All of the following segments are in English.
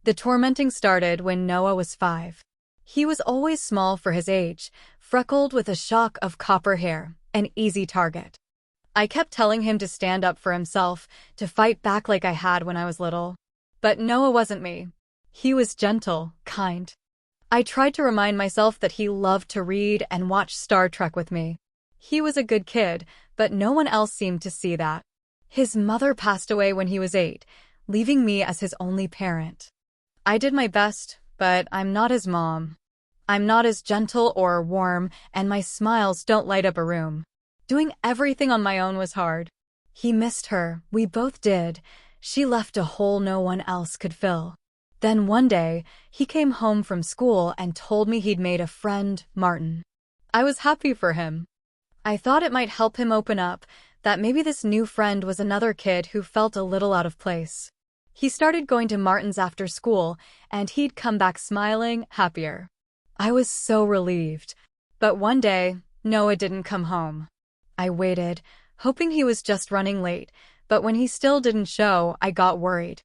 The tormenting started when Noah was 5. He was always small for his age, freckled with a shock of copper hair, an easy target. I kept telling him to stand up for himself, to fight back like I had when I was little. But Noah wasn't me. He was gentle, kind. I tried to remind myself that he loved to read and watch Star Trek with me. He was a good kid, but no one else seemed to see that. His mother passed away when he was 8, leaving me as his only parent. I did my best, but I'm not his mom. I'm not as gentle or warm, and my smiles don't light up a room. Doing everything on my own was hard. He missed her, we both did. She left a hole no one else could fill. Then one day, he came home from school and told me he'd made a friend, Martin. I was happy for him. I thought it might help him open up, that maybe this new friend was another kid who felt a little out of place. He started going to Martin's after school, and he'd come back smiling, happier. I was so relieved. But one day, Noah didn't come home. I waited, hoping he was just running late, but when he still didn't show, I got worried.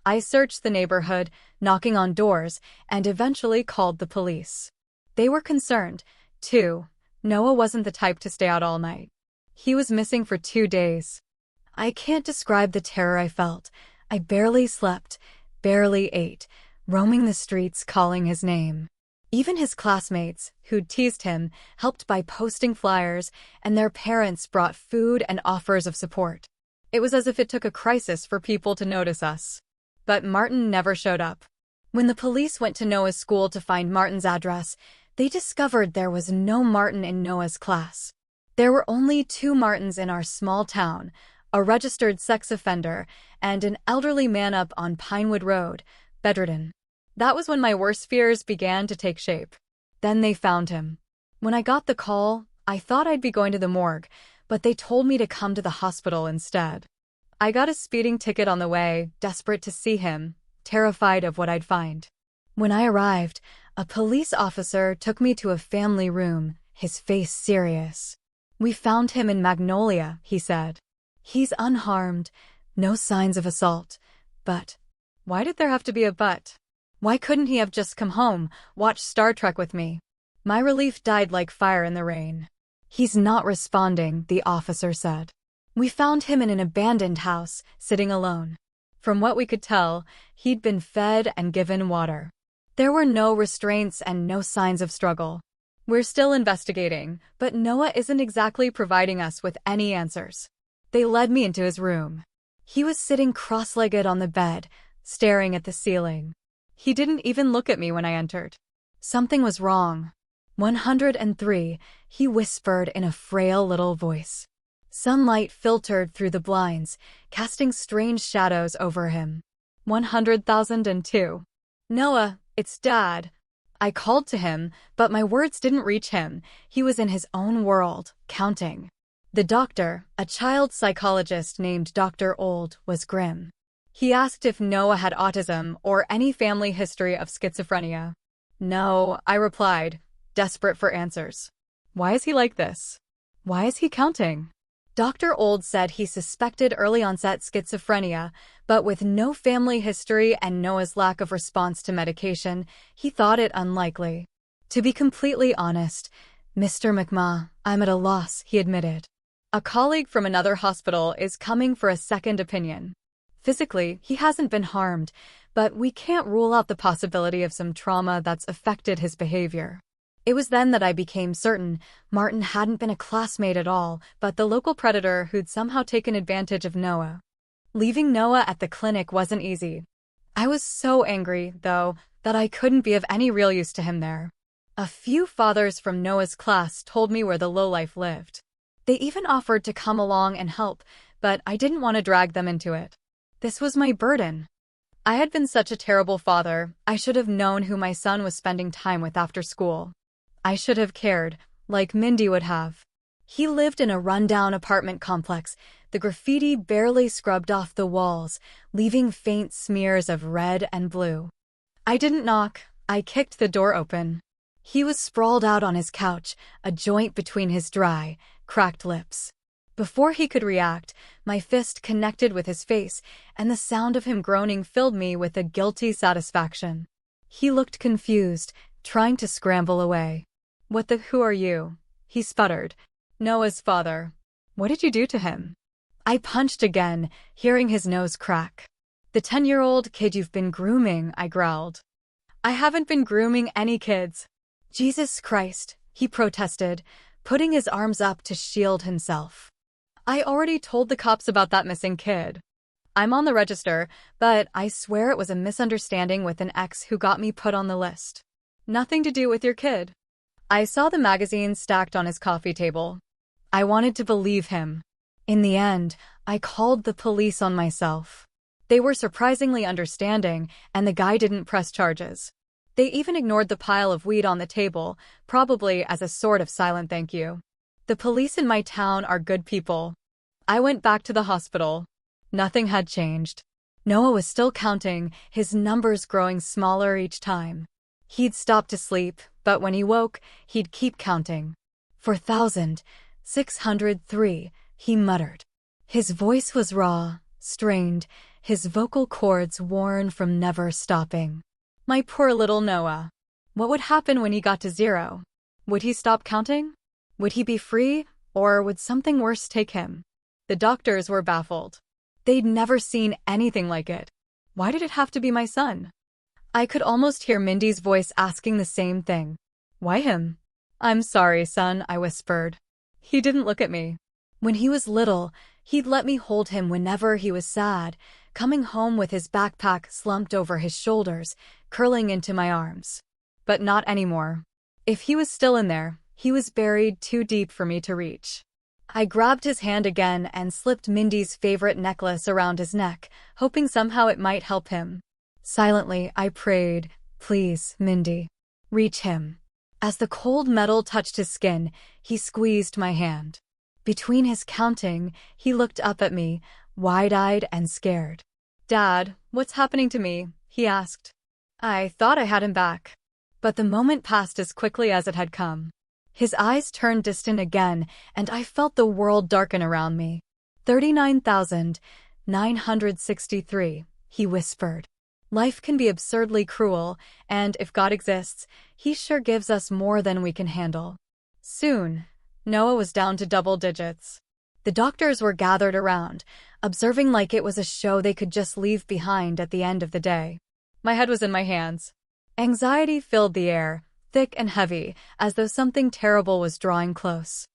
I searched the neighborhood, knocking on doors, and eventually called the police. They were concerned, too. Noah wasn't the type to stay out all night. He was missing for 2 days. I can't describe the terror I felt. I barely slept, barely ate, roaming the streets calling his name. Even his classmates, who'd teased him, helped by posting flyers, and their parents brought food and offers of support. It was as if it took a crisis for people to notice us. But Martin never showed up. When the police went to Noah's school to find Martin's address, they discovered there was no Martin in Noah's class. There were only 2 Martins in our small town, a registered sex offender, and an elderly man up on Pinewood Road, bedridden. That was when my worst fears began to take shape. Then they found him. When I got the call, I thought I'd be going to the morgue, but they told me to come to the hospital instead. I got a speeding ticket on the way, desperate to see him, terrified of what I'd find. When I arrived, a police officer took me to a family room, his face serious. "We found him in Magnolia," he said. "He's unharmed, no signs of assault, but..." Why did there have to be a but? Why couldn't he have just come home, watched Star Trek with me? My relief died like fire in the rain. "He's not responding," the officer said. "We found him in an abandoned house, sitting alone." From what we could tell, he'd been fed and given water. There were no restraints and no signs of struggle. We're still investigating, but Noah isn't exactly providing us with any answers. They led me into his room. He was sitting cross-legged on the bed, staring at the ceiling. He didn't even look at me when I entered. Something was wrong. 103, he whispered in a frail little voice. Sunlight filtered through the blinds, casting strange shadows over him. 100,002. "Noah, it's Dad." I called to him, but my words didn't reach him. He was in his own world, counting. The doctor, a child psychologist named Dr. Old, was grim. He asked if Noah had autism or any family history of schizophrenia. "No," I replied, desperate for answers. Why is he like this? Why is he counting? Dr. Old said he suspected early-onset schizophrenia, but with no family history and Noah's lack of response to medication, he thought it unlikely. "To be completely honest, Mr. McMah, I'm at a loss," he admitted. "A colleague from another hospital is coming for a second opinion. Physically, he hasn't been harmed, but we can't rule out the possibility of some trauma that's affected his behavior." It was then that I became certain Martin hadn't been a classmate at all, but the local predator who'd somehow taken advantage of Noah. Leaving Noah at the clinic wasn't easy. I was so angry, though, that I couldn't be of any real use to him there. A few fathers from Noah's class told me where the lowlife lived. They even offered to come along and help, but I didn't want to drag them into it. This was my burden. I had been such a terrible father, I should have known who my son was spending time with after school. I should have cared, like Mindy would have. He lived in a rundown apartment complex, the graffiti barely scrubbed off the walls, leaving faint smears of red and blue. I didn't knock, I kicked the door open. He was sprawled out on his couch, a joint between his dry, cracked lips. Before he could react, my fist connected with his face, and the sound of him groaning filled me with a guilty satisfaction. He looked confused, trying to scramble away. Who are you? He sputtered. Noah's father. What did you do to him? I punched again, hearing his nose crack. The 10-year-old kid you've been grooming, I growled. I haven't been grooming any kids. Jesus Christ, he protested, putting his arms up to shield himself. I already told the cops about that missing kid. I'm on the register, but I swear it was a misunderstanding with an ex who got me put on the list. Nothing to do with your kid. I saw the magazine stacked on his coffee table. I wanted to believe him. In the end, I called the police on myself. They were surprisingly understanding, and the guy didn't press charges. They even ignored the pile of weed on the table, probably as a sort of silent thank you. The police in my town are good people. I went back to the hospital. Nothing had changed. Noah was still counting, his numbers growing smaller each time. He'd stopped to sleep, but when he woke, he'd keep counting. 4,603, he muttered. His voice was raw, strained, his vocal cords worn from never stopping. My poor little Noah. What would happen when he got to 0? Would he stop counting? Would he be free, or would something worse take him? The doctors were baffled. They'd never seen anything like it. Why did it have to be my son? I could almost hear Mindy's voice asking the same thing. Why him? I'm sorry, son, I whispered. He didn't look at me. When he was little, he'd let me hold him whenever he was sad, coming home with his backpack slumped over his shoulders, curling into my arms. But not anymore. If he was still in there, he was buried too deep for me to reach. I grabbed his hand again and slipped Mindy's favorite necklace around his neck, hoping somehow it might help him. Silently, I prayed, please, Mindy. Reach him. As the cold metal touched his skin, he squeezed my hand. Between his counting, he looked up at me, wide-eyed and scared. Dad, what's happening to me? He asked. I thought I had him back. But the moment passed as quickly as it had come. His eyes turned distant again, and I felt the world darken around me. 39,963, he whispered. Life can be absurdly cruel, and if God exists, he sure gives us more than we can handle. Soon, Noah was down to double digits. The doctors were gathered around, observing like it was a show they could just leave behind at the end of the day. My head was in my hands. Anxiety filled the air, thick and heavy, as though something terrible was drawing close.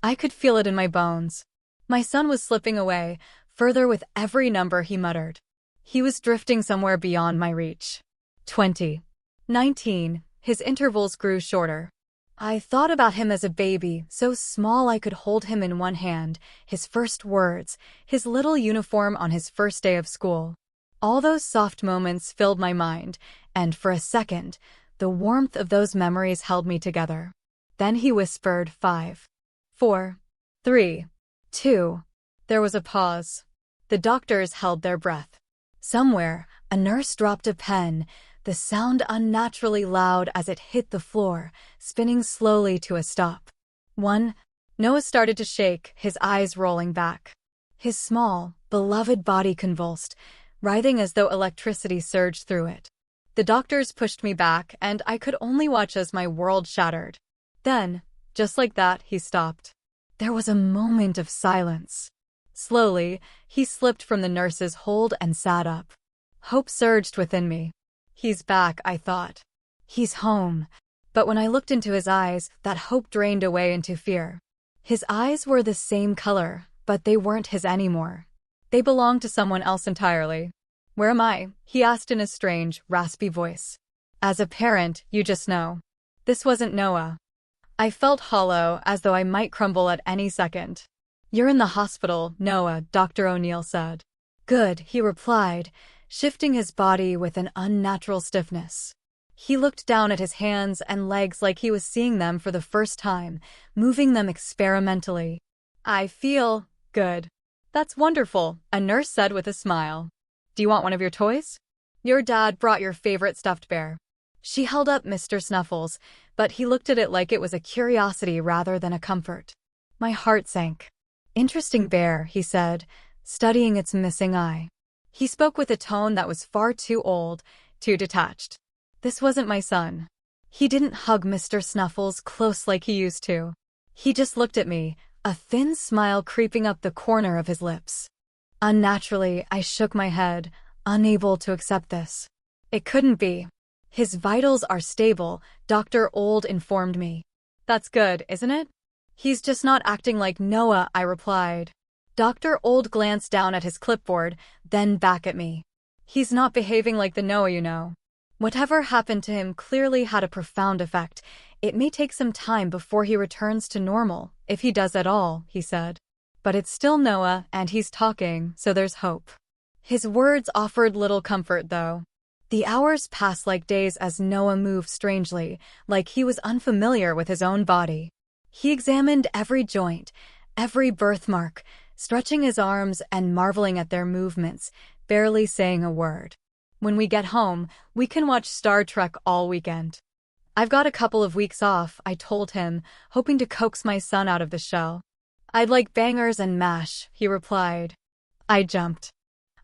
I could feel it in my bones. My son was slipping away, further with every number he muttered. He was drifting somewhere beyond my reach. 20. 19. His intervals grew shorter. I thought about him as a baby, so small I could hold him in one hand, his first words, his little uniform on his first day of school. All those soft moments filled my mind, and for a second, the warmth of those memories held me together. Then he whispered 5, 4, 3, 2. There was a pause. The doctors held their breath. Somewhere, a nurse dropped a pen, the sound unnaturally loud as it hit the floor, spinning slowly to a stop. 1. Noah started to shake, his eyes rolling back. His small, beloved body convulsed, writhing as though electricity surged through it. The doctors pushed me back, and I could only watch as my world shattered. Then, just like that, he stopped. There was a moment of silence. Slowly, he slipped from the nurse's hold and sat up. Hope surged within me. He's back, I thought. He's home. But when I looked into his eyes, that hope drained away into fear. His eyes were the same color, but they weren't his anymore. They belonged to someone else entirely. Where am I? He asked in a strange, raspy voice. As a parent, you just know. This wasn't Noah. I felt hollow, as though I might crumble at any second. You're in the hospital, Noah, Dr. O'Neill said. Good, he replied, shifting his body with an unnatural stiffness. He looked down at his hands and legs like he was seeing them for the first time, moving them experimentally. I feel good. That's wonderful, a nurse said with a smile. Do you want one of your toys? Your dad brought your favorite stuffed bear. She held up Mr. Snuffles, but he looked at it like it was a curiosity rather than a comfort. My heart sank. Interesting bear, he said, studying its missing eye. He spoke with a tone that was far too old, too detached. This wasn't my son. He didn't hug Mr. Snuffles close like he used to. He just looked at me, a thin smile creeping up the corner of his lips. Unnaturally, I shook my head, unable to accept this. It couldn't be. His vitals are stable, Dr. Old informed me. That's good, isn't it? He's just not acting like Noah, I replied. Dr. Old glanced down at his clipboard, then back at me. He's not behaving like the Noah you know. Whatever happened to him clearly had a profound effect. It may take some time before he returns to normal, if he does at all, he said. But it's still Noah, and he's talking, so there's hope. His words offered little comfort, though. The hours passed like days as Noah moved strangely, like he was unfamiliar with his own body. He examined every joint, every birthmark, stretching his arms and marveling at their movements, barely saying a word. When we get home, we can watch Star Trek all weekend. I've got a couple of weeks off, I told him, hoping to coax my son out of the show. I'd like bangers and mash, he replied. I jumped.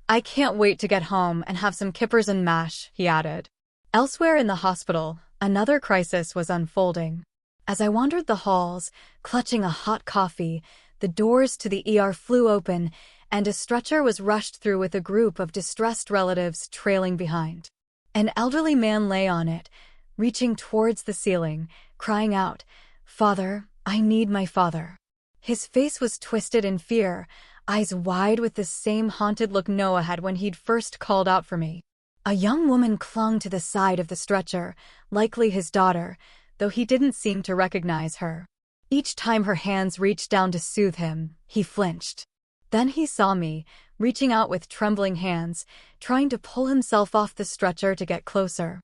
I can't wait to get home and have some kippers and mash, he added. Elsewhere in the hospital, another crisis was unfolding. As I wandered the halls, clutching a hot coffee, the doors to the ER flew open, and a stretcher was rushed through with a group of distressed relatives trailing behind. An elderly man lay on it, reaching towards the ceiling, crying out, "Father, I need my father." His face was twisted in fear, eyes wide with the same haunted look Noah had when he'd first called out for me. A young woman clung to the side of the stretcher, likely his daughter, though he didn't seem to recognize her. Each time her hands reached down to soothe him, he flinched. Then he saw me, reaching out with trembling hands, trying to pull himself off the stretcher to get closer.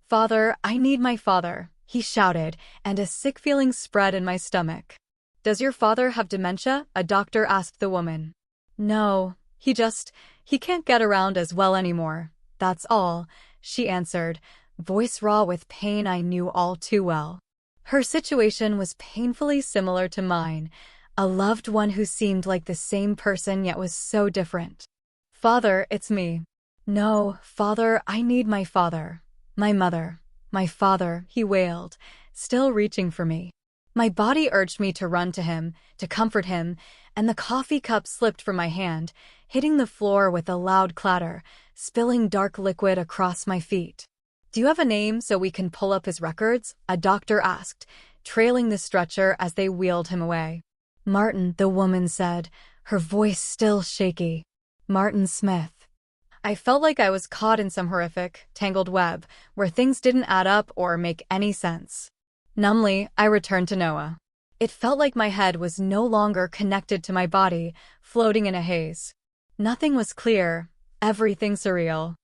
"Father, I need my father," he shouted, and a sick feeling spread in my stomach. "Does your father have dementia?" a doctor asked the woman. "No, he can't get around as well anymore, that's all," she answered, voice raw with pain I knew all too well. Her situation was painfully similar to mine, a loved one who seemed like the same person yet was so different. "Father, it's me." "No, father, I need my father. My mother. My father," he wailed, still reaching for me. My body urged me to run to him, to comfort him, and the coffee cup slipped from my hand, hitting the floor with a loud clatter, spilling dark liquid across my feet. "Do you have a name so we can pull up his records?" a doctor asked, trailing the stretcher as they wheeled him away. "Martin," the woman said, her voice still shaky. "Martin Smith." I felt like I was caught in some horrific, tangled web, where things didn't add up or make any sense. Numbly, I returned to Noah. It felt like my head was no longer connected to my body, floating in a haze. Nothing was clear, everything surreal.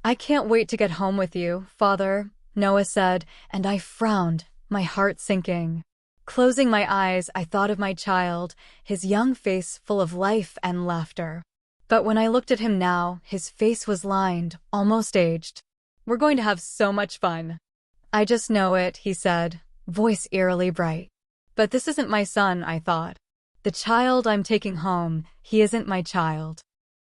"I can't wait to get home with you, Father," Noah said, and I frowned, my heart sinking. Closing my eyes, I thought of my child, his young face full of life and laughter. But when I looked at him now, his face was lined, almost aged. "We're going to have so much fun." "I just know it," he said, voice eerily bright. "But this isn't my son," I thought. "The child I'm taking home, he isn't my child."